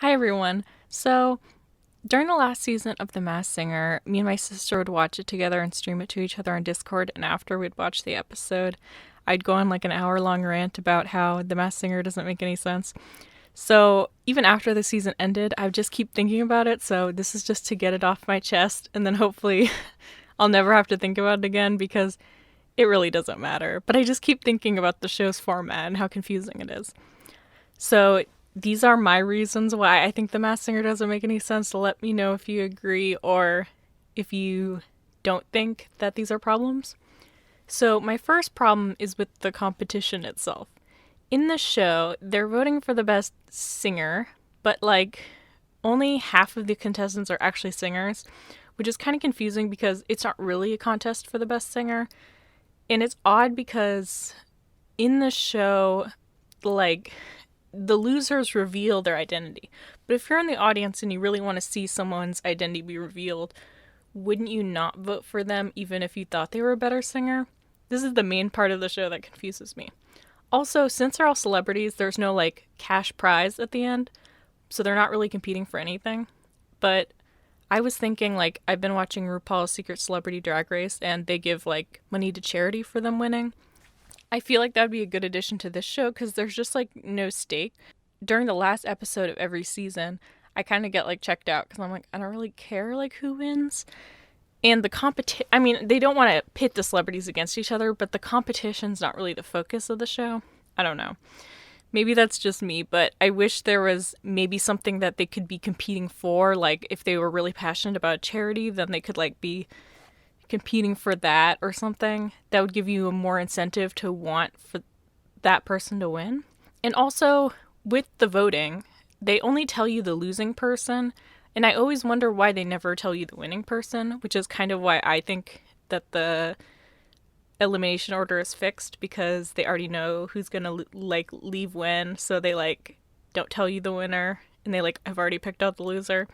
Hi everyone. So, during the last season of The Masked Singer, me and my sister would watch it together and stream it to each other on Discord, and after we'd watch the episode, I'd go on like an hour-long rant about how The Masked Singer doesn't make any sense. So, even after the season ended, I just keep thinking about it, so this is just to get it off my chest, and then hopefully I'll never have to think about it again because it really doesn't matter. But I just keep thinking about the show's format and how confusing it is. So these are my reasons why I think The Masked Singer doesn't make any sense. Let me know if you agree or if you don't think that these are problems. So my first problem is with the competition itself. In the show, they're voting for the best singer, but like only half of the contestants are actually singers, which is kind of confusing because it's not really a contest for the best singer. And it's odd because in the show, like the losers reveal their identity. But if you're in the audience and you really want to see someone's identity be revealed, wouldn't you not vote for them even if you thought they were a better singer? This is the main part of the show that confuses me. Also, since they're all celebrities, there's no like cash prize at the end, so they're not really competing for anything. But I was thinking like I've been watching RuPaul's Secret Celebrity Drag Race and they give like money to charity for them winning. I feel like that would be a good addition to this show because there's just like no stake. During the last episode of every season, I kind of get like checked out because I'm like, I don't really care like who wins. And the competition, I mean, they don't want to pit the celebrities against each other, but the competition's not really the focus of the show. I don't know. Maybe that's just me, but I wish there was maybe something that they could be competing for. Like if they were really passionate about charity, then they could like be competing for that or something. That would give you a more incentive to want for that person to win. And also with the voting, they only tell you the losing person, and I always wonder why they never tell you the winning person, which is kind of why I think that the elimination order is fixed because they already know who's going to like leave when, so they like don't tell you the winner and they like have already picked out the loser.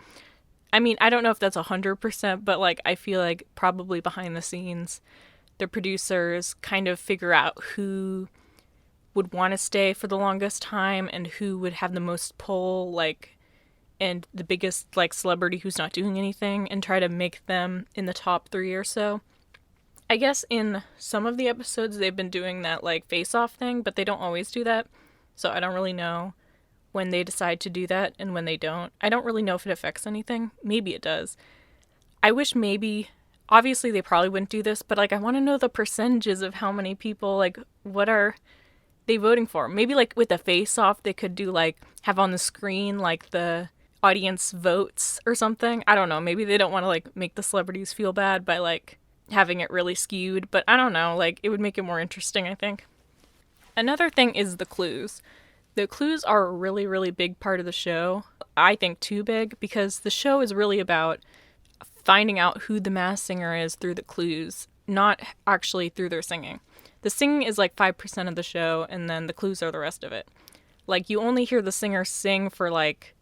I mean, I don't know if that's 100%, but like I feel like probably behind the scenes, the producers kind of figure out who would want to stay for the longest time and who would have the most pull, like, and the biggest like celebrity who's not doing anything, and try to make them in the top 3 or so. I guess in some of the episodes they've been doing that like face-off thing, but they don't always do that. So I don't really know when they decide to do that and when they don't. I don't really know if it affects anything. Maybe it does. I wish maybe, obviously they probably wouldn't do this, but like I want to know the percentages of how many people, like what are they voting for? Maybe like with a face off they could do like have on the screen like the audience votes or something. I don't know. Maybe they don't want to like make the celebrities feel bad by like having it really skewed, but I don't know. Like it would make it more interesting, I think. Another thing is the clues. The clues are a really, really big part of the show. I think too big because the show is really about finding out who the masked singer is through the clues, not actually through their singing. The singing is like 5% of the show, and then the clues are the rest of it. Like, you only hear the singer sing for like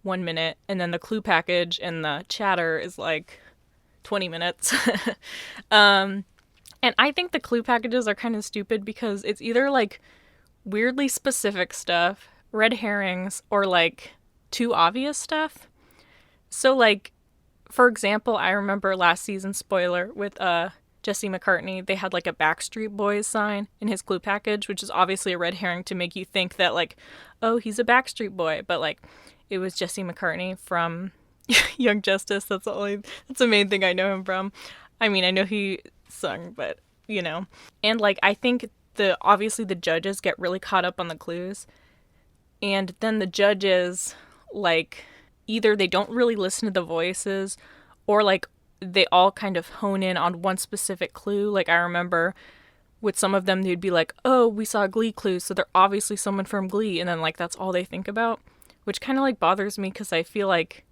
1 minute, and then the clue package and the chatter is like 20 minutes. And I think the clue packages are kind of stupid because it's either like weirdly specific stuff, red herrings, or like too obvious stuff. So like, for example, I remember last season, spoiler, with Jesse McCartney, they had like a Backstreet Boys sign in his clue package, which is obviously a red herring to make you think that like, oh, he's a Backstreet Boy, but like it was Jesse McCartney from Young Justice. That's the main thing I know him from. I mean, I know he sung, but you know. And like I think obviously the judges get really caught up on the clues. And then the judges like either they don't really listen to the voices or like they all kind of hone in on one specific clue. Like I remember with some of them they'd be like, "Oh, we saw a Glee clue, so they're obviously someone from Glee." And then like that's all they think about, which kind of like bothers me because I feel like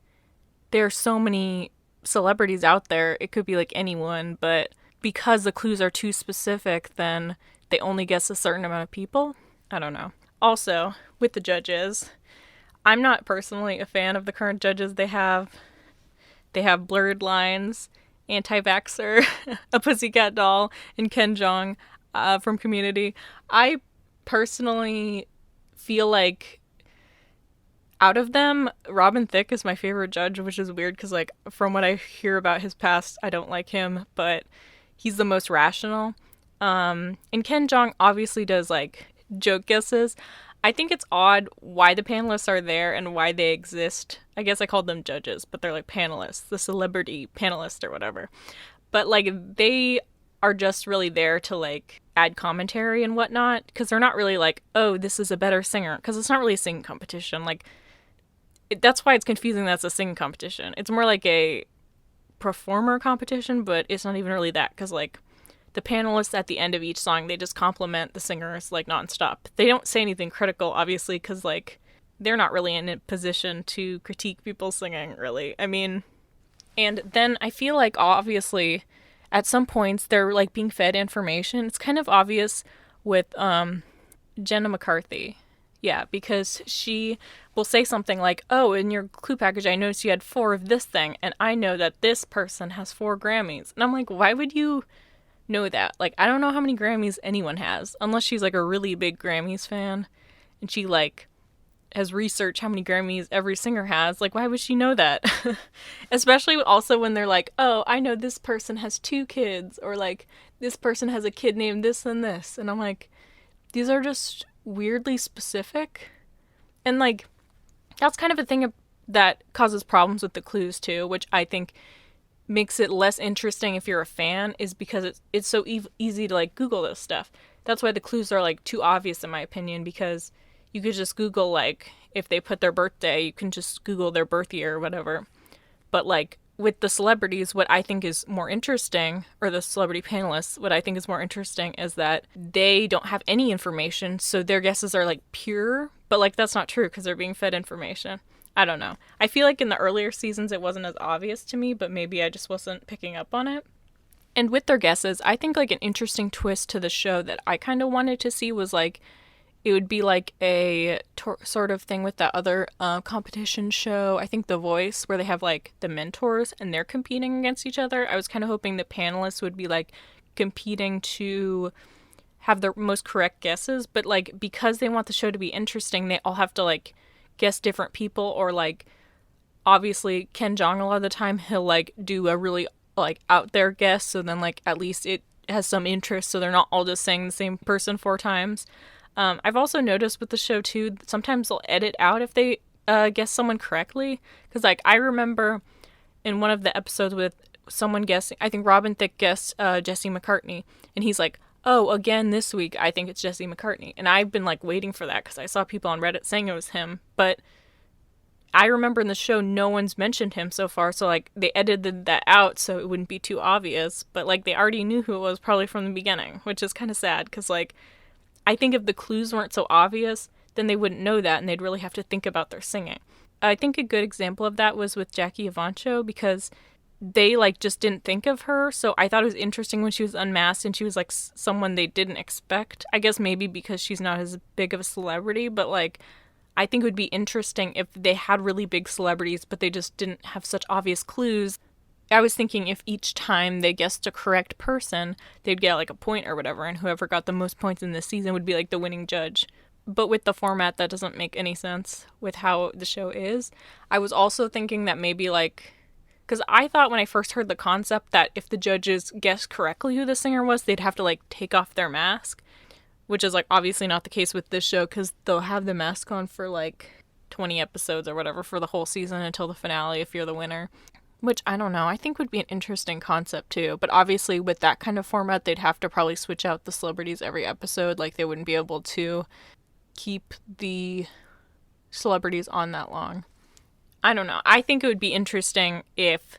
there are so many celebrities out there. It could be like anyone, but because the clues are too specific, then they only guess a certain amount of people. I don't know. Also, with the judges, I'm not personally a fan of the current judges they have. They have Blurred Lines, Anti-Vaxxer, a Pussycat Doll, and Ken Jeong from Community. I personally feel like out of them, Robin Thicke is my favorite judge, which is weird because, like, from what I hear about his past, I don't like him, but he's the most rational. And Ken Jeong obviously does, like, joke guesses. I think it's odd why the panelists are there and why they exist. I guess I called them judges, but they're like panelists, the celebrity panelists or whatever. But, like, they are just really there to, like, add commentary and whatnot because they're not really like, oh, this is a better singer, because it's not really a singing competition. Like, that's why it's confusing that's a singing competition. It's more like a performer competition, but it's not even really that because, like, the panelists at the end of each song, they just compliment the singers, like, nonstop. They don't say anything critical, obviously, because, like, they're not really in a position to critique people singing, really. I mean, and then I feel like, obviously, at some points, they're, like, being fed information. It's kind of obvious with Jenna McCarthy. Yeah, because she will say something like, oh, in your clue package, I noticed you had 4 of this thing, and I know that this person has 4 Grammys. And I'm like, why would you know that? Like, I don't know how many Grammys anyone has, unless she's, like, a really big Grammys fan, and she, like, has researched how many Grammys every singer has. Like, why would she know that? Especially also when they're like, oh, I know this person has 2 kids, or, like, this person has a kid named this and this. And I'm like, these are just weirdly specific. And, like, that's kind of a thing that causes problems with the clues too, which I think makes it less interesting if you're a fan, is because it's so easy to, like, Google this stuff. That's why the clues are, like, too obvious in my opinion, because you could just Google, like, if they put their birthday, you can just Google their birth year or whatever. But, like, with the celebrities, what I think is more interesting, or the celebrity panelists, what I think is more interesting is that they don't have any information, so their guesses are, like, pure, but, like, that's not true because they're being fed information. I don't know. I feel like in the earlier seasons it wasn't as obvious to me, but maybe I just wasn't picking up on it. And with their guesses, I think, like, an interesting twist to the show that I kind of wanted to see was, like, it would be like a sort of thing with that other competition show, I think The Voice, where they have, like, the mentors and they're competing against each other. I was kind of hoping the panelists would be, like, competing to have the most correct guesses, but, like, because they want the show to be interesting, they all have to, like, guess different people, or, like, obviously Ken Jeong, a lot of the time he'll, like, do a really, like, out there guess, so then, like, at least it has some interest, so they're not all just saying the same person 4 times. I've also noticed with the show too, sometimes they'll edit out if they guess someone correctly, because, like, I remember in one of the episodes with someone guessing, I think Robin Thicke guessed Jesse McCartney, and he's like, oh, again this week I think it's Jesse McCartney, and I've been, like, waiting for that because I saw people on Reddit saying it was him, but I remember in the show no one's mentioned him so far, so, like, they edited that out so it wouldn't be too obvious, but, like, they already knew who it was probably from the beginning, which is kind of sad because, like, I think if the clues weren't so obvious, then they wouldn't know that, and they'd really have to think about their singing. I think a good example of that was with Jackie Evancho, because they, like, just didn't think of her, so I thought it was interesting when she was unmasked and she was, like, someone they didn't expect. I guess maybe because she's not as big of a celebrity, but, like, I think it would be interesting if they had really big celebrities, but they just didn't have such obvious clues. I was thinking if each time they guessed a correct person, they'd get, like, a point or whatever, and whoever got the most points in this season would be, like, the winning judge. But with the format, that doesn't make any sense with how the show is. I was also thinking that maybe, like, because I thought when I first heard the concept that if the judges guessed correctly who the singer was, they'd have to, like, take off their mask, which is, like, obviously not the case with this show, because they'll have the mask on for, like, 20 episodes or whatever for the whole season until the finale if you're the winner. Which, I don't know, I think would be an interesting concept too. But obviously with that kind of format, they'd have to probably switch out the celebrities every episode. Like, they wouldn't be able to keep the celebrities on that long. I don't know. I think it would be interesting if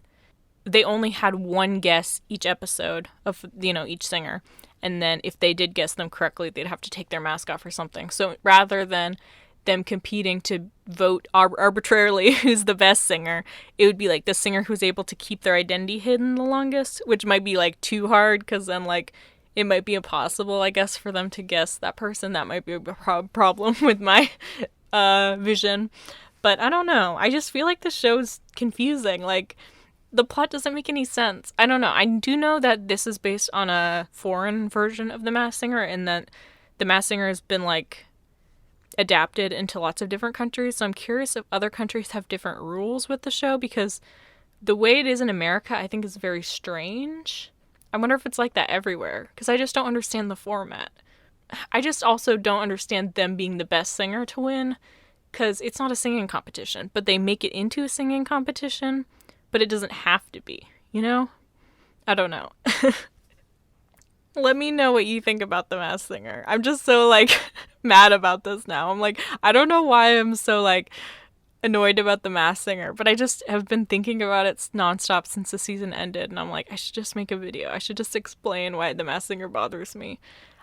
they only had one guess each episode of, you know, each singer. And then if they did guess them correctly, they'd have to take their mask off or something. So rather than them competing to vote arbitrarily who's the best singer, it would be, like, the singer who's able to keep their identity hidden the longest, which might be, like, too hard, because then, like, it might be impossible, I guess, for them to guess that person. That might be a problem with my vision. But I don't know. I just feel like the show's confusing. Like, the plot doesn't make any sense. I don't know. I do know that this is based on a foreign version of The Masked Singer, and that The Masked Singer has been, like, adapted into lots of different countries. So I'm curious if other countries have different rules with the show, because the way it is in America, I think, is very strange. I wonder if it's like that everywhere, because I just don't understand the format. I just also don't understand them being the best singer to win, because it's not a singing competition, but they make it into a singing competition, but it doesn't have to be, you know? I don't know. Let me know what you think about The Masked Singer. I'm just so, like, mad about this now. I'm like, I don't know why I'm so, like, annoyed about The Masked Singer, but I just have been thinking about it nonstop since the season ended, and I'm like, I should just make a video. I should just explain why The Masked Singer bothers me.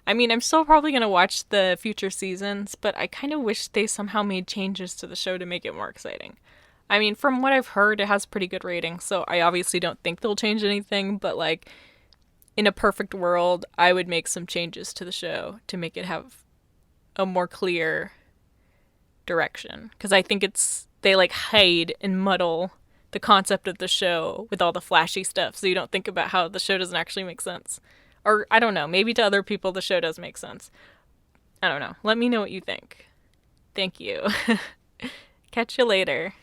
I mean, I'm still probably going to watch the future seasons, but I kind of wish they somehow made changes to the show to make it more exciting. I mean, from what I've heard, it has pretty good ratings, so I obviously don't think they'll change anything, but, like, in a perfect world, I would make some changes to the show to make it have a more clear direction. Because I think they, like, hide and muddle the concept of the show with all the flashy stuff, so you don't think about how the show doesn't actually make sense. Or, I don't know, maybe to other people the show does make sense. I don't know. Let me know what you think. Thank you. Catch you later.